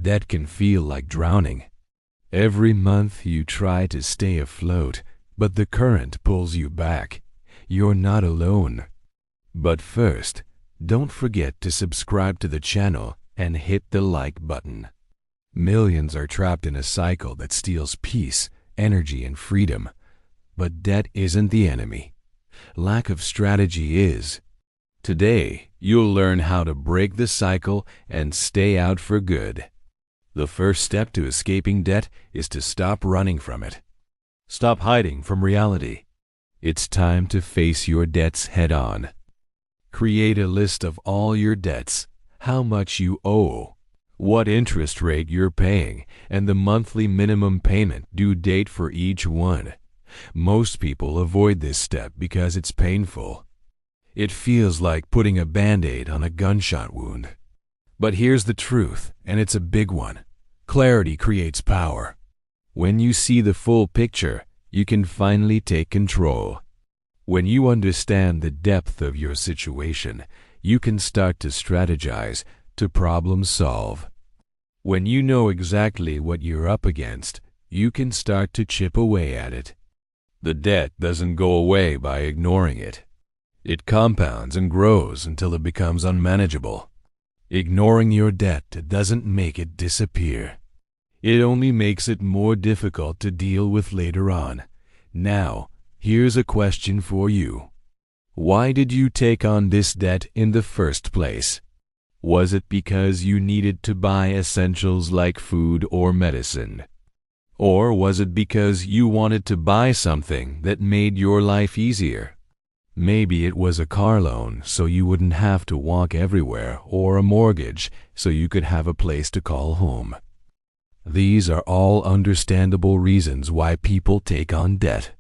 Debt can feel like drowning. Every month you try to stay afloat, but the current pulls you back. You're not alone. But first, don't forget to subscribe to the channel and hit the like button. Millions are trapped in a cycle that steals peace, energy, and freedom. But debt isn't the enemy. Lack of strategy is. Today, you'll learn how to break the cycle and stay out for good. The first step to escaping debt is to stop running from it. Stop hiding from reality. It's time to face your debts head-on. Create a list of all your debts, how much you owe, what interest rate you're paying, and the monthly minimum payment due date for each one. Most people avoid this step because it's painful. It feels like putting a Band-Aid on a gunshot wound. But here's the truth, and it's a big one. Clarity creates power. When you see the full picture, you can finally take control. When you understand the depth of your situation, you can start to strategize, to problem solve. When you know exactly what you're up against, you can start to chip away at it. The debt doesn't go away by ignoring it. It compounds and grows until it becomes unmanageable. Ignoring your debt doesn't make it disappear. It only makes it more difficult to deal with later on. Now, here's a question for you. Why did you take on this debt in the first place? Was it because you needed to buy essentials like food or medicine? Or was it because you wanted to buy something that made your life easier? Maybe it was a car loan so you wouldn't have to walk everywhere, or a mortgage so you could have a place to call home. These are all understandable reasons why people take on debt.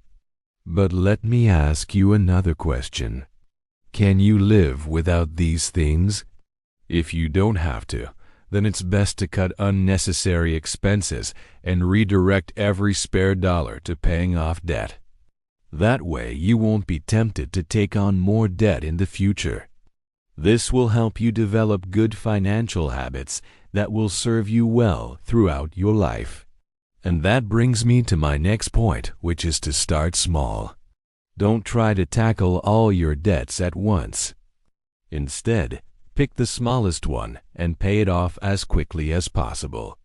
But let me ask you another question. Can you live without these things? If you don't have to, then it's best to cut unnecessary expenses and redirect every spare dollar to paying off debt. That way you won't be tempted to take on more debt in the future. This will help you develop good financial habits that will serve you well throughout your life. And that brings me to my next point, which is to start small. Don't try to tackle all your debts at once. Instead, pick the smallest one and pay it off as quickly as possible.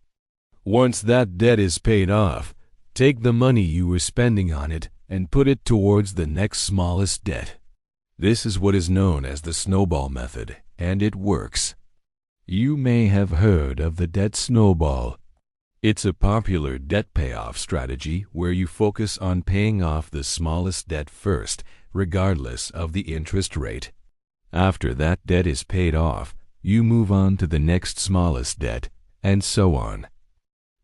Once that debt is paid off, take the money you were spending on it and put it towards the next smallest debt. This is what is known as the snowball method, and it works. You may have heard of the debt snowball. It's a popular debt payoff strategy where you focus on paying off the smallest debt first, regardless of the interest rate. After that debt is paid off, you move on to the next smallest debt, and so on.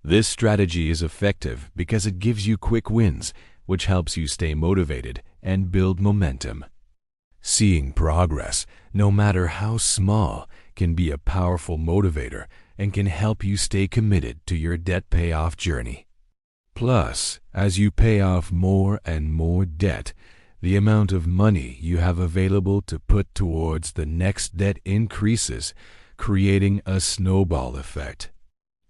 This strategy is effective because it gives you quick wins, which helps you stay motivated and build momentum. Seeing progress, no matter how small, can be a powerful motivator and can help you stay committed to your debt payoff journey. Plus, as you pay off more and more debt, the amount of money you have available to put towards the next debt increases, creating a snowball effect.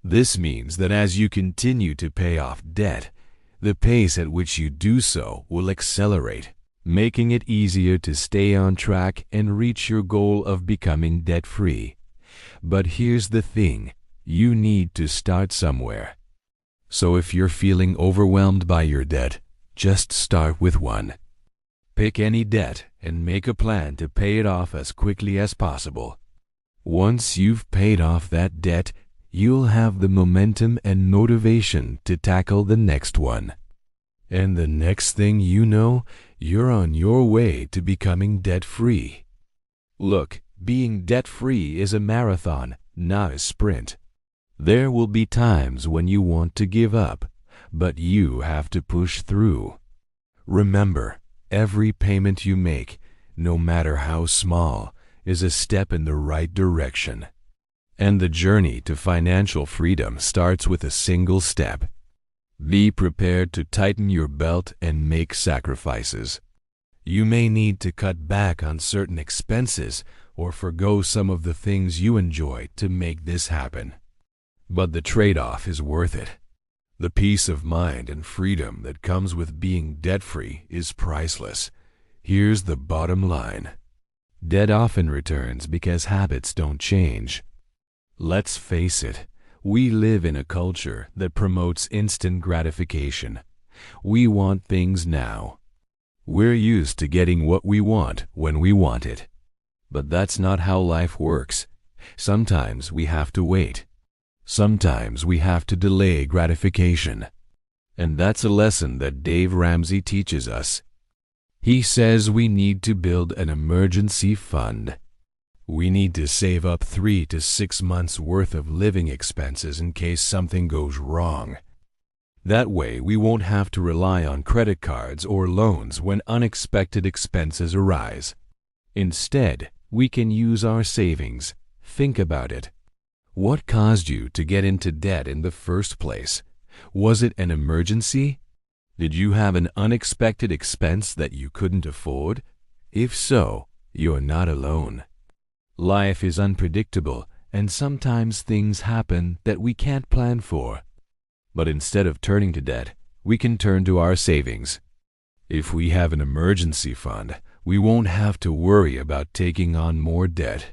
This means that as you continue to pay off debt, the pace at which you do so will accelerate, making it easier to stay on track and reach your goal of becoming debt-free. But here's the thing, you need to start somewhere. So if you're feeling overwhelmed by your debt, just start with one. Pick any debt and make a plan to pay it off as quickly as possible. Once you've paid off that debt, you'll have the momentum and motivation to tackle the next one. And the next thing you know, you're on your way to becoming debt-free. Look, being debt-free is a marathon, not a sprint. There will be times when you want to give up, but you have to push through. Remember, every payment you make, no matter how small, is a step in the right direction. And the journey to financial freedom starts with a single step. Be prepared to tighten your belt and make sacrifices. You may need to cut back on certain expenses or forgo some of the things you enjoy to make this happen. But the trade-off is worth it. The peace of mind and freedom that comes with being debt-free is priceless. Here's the bottom line. Debt often returns because habits don't change. Let's face it, we live in a culture that promotes instant gratification. We want things now. We're used to getting what we want when we want it. But that's not how life works. Sometimes we have to wait. Sometimes we have to delay gratification. And that's a lesson that Dave Ramsey teaches us. He says we need to build an emergency fund. We need to save up 3 to 6 months' worth of living expenses in case something goes wrong. That way we won't have to rely on credit cards or loans when unexpected expenses arise. Instead, we can use our savings. Think about it. What caused you to get into debt in the first place? Was it an emergency? Did you have an unexpected expense that you couldn't afford? If so, you're not alone. Life is unpredictable, and sometimes things happen that we can't plan for. But instead of turning to debt, we can turn to our savings. If we have an emergency fund, we won't have to worry about taking on more debt.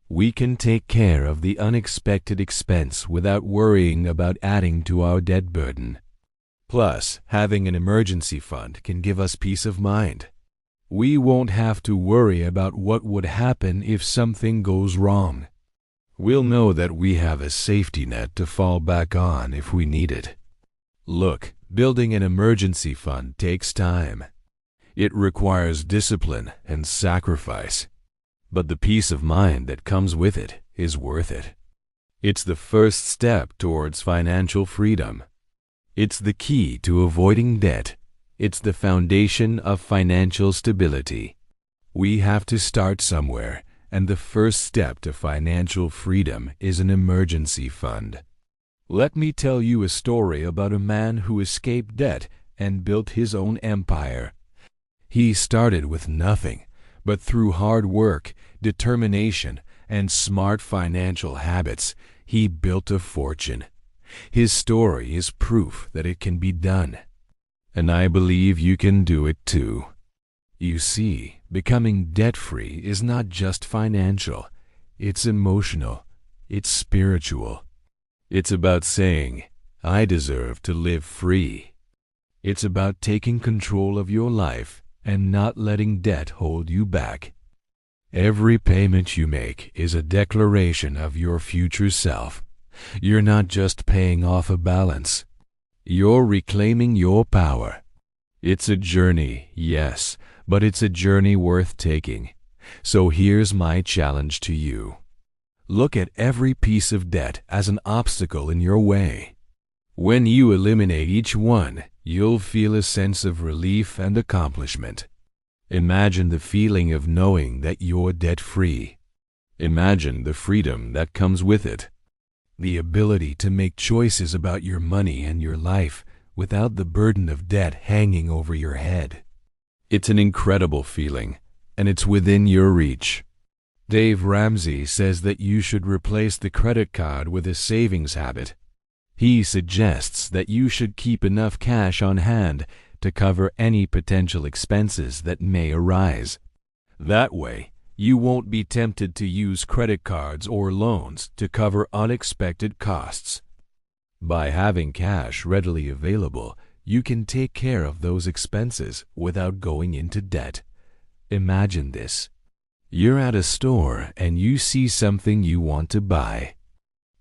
We can take care of the unexpected expense without worrying about adding to our debt burden. Plus, having an emergency fund can give us peace of mind. We won't have to worry about what would happen if something goes wrong. We'll know that we have a safety net to fall back on if we need it. Look, building an emergency fund takes time. It requires discipline and sacrifice. But the peace of mind that comes with it is worth it. It's the first step towards financial freedom. It's the key to avoiding debt. It's the foundation of financial stability. We have to start somewhere, and the first step to financial freedom is an emergency fund. Let me tell you a story about a man who escaped debt and built his own empire. He started with nothing, but through hard work, determination, and smart financial habits, he built a fortune. His story is proof that it can be done. And I believe you can do it too. You see, becoming debt-free is not just financial. It's emotional. It's spiritual. It's about saying, I deserve to live free. It's about taking control of your life and not letting debt hold you back. Every payment you make is a declaration of your future self. You're not just paying off a balance. You're reclaiming your power. It's a journey, yes, but it's a journey worth taking. So here's my challenge to you. Look at every piece of debt as an obstacle in your way. When you eliminate each one, you'll feel a sense of relief and accomplishment. Imagine the feeling of knowing that you're debt-free. Imagine the freedom that comes with it. The ability to make choices about your money and your life without the burden of debt hanging over your head. It's an incredible feeling, and it's within your reach. Dave Ramsey says that you should replace the credit card with a savings habit. He suggests that you should keep enough cash on hand to cover any potential expenses that may arise. That way, you won't be tempted to use credit cards or loans to cover unexpected costs. By having cash readily available, you can take care of those expenses without going into debt. Imagine this. You're at a store and you see something you want to buy.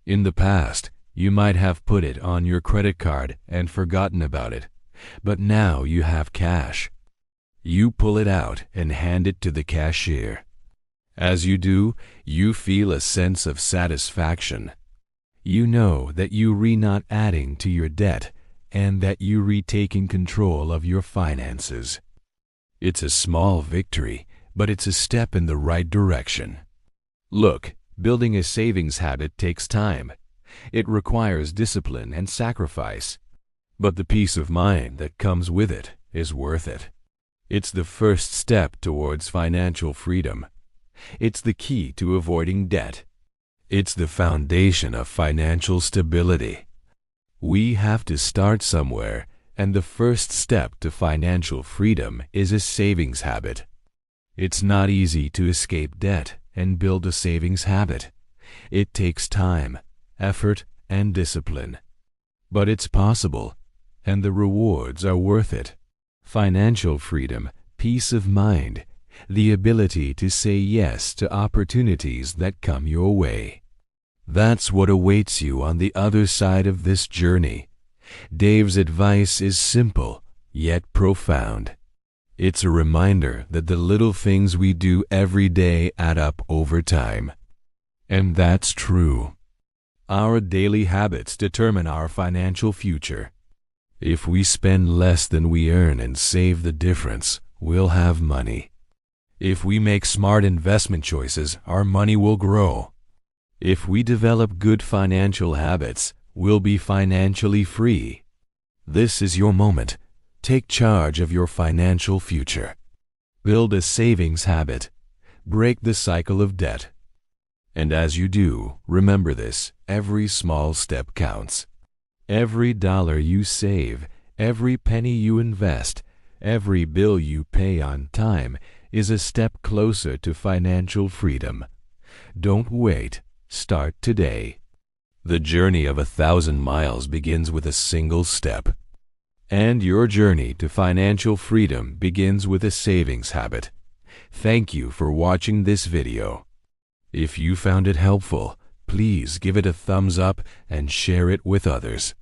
In the past, you might have put it on your credit card and forgotten about it, but now you have cash. You pull it out and hand it to the cashier. As you do, you feel a sense of satisfaction. You know that you're not adding to your debt and that you're retaking control of your finances. It's a small victory, but it's a step in the right direction. Look, building a savings habit takes time. It requires discipline and sacrifice. But the peace of mind that comes with it is worth it. It's the first step towards financial freedom. It's the key to avoiding debt. It's the foundation of financial stability. We have to start somewhere, and the first step to financial freedom is a savings habit. It's not easy to escape debt and build a savings habit. It takes time, effort, and discipline. But it's possible, and the rewards are worth it. Financial freedom, peace of mind, the ability to say yes to opportunities that come your way. That's what awaits you on the other side of this journey. Dave's advice is simple, yet profound. It's a reminder that the little things we do every day add up over time. And that's true. Our daily habits determine our financial future. If we spend less than we earn and save the difference, we'll have money. If we make smart investment choices, our money will grow. If we develop good financial habits, we'll be financially free. This is your moment. Take charge of your financial future. Build a savings habit. Break the cycle of debt. And as you do, remember this: every small step counts. Every dollar you save, every penny you invest, every bill you pay on time is a step closer to financial freedom. Don't wait. Start today. The journey of 1,000 miles begins with a single step. And your journey to financial freedom begins with a savings habit. Thank you for watching this video. If you found it helpful, please give it a thumbs up and share it with others.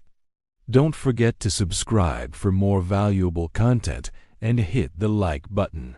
Don't forget to subscribe for more valuable content and hit the like button.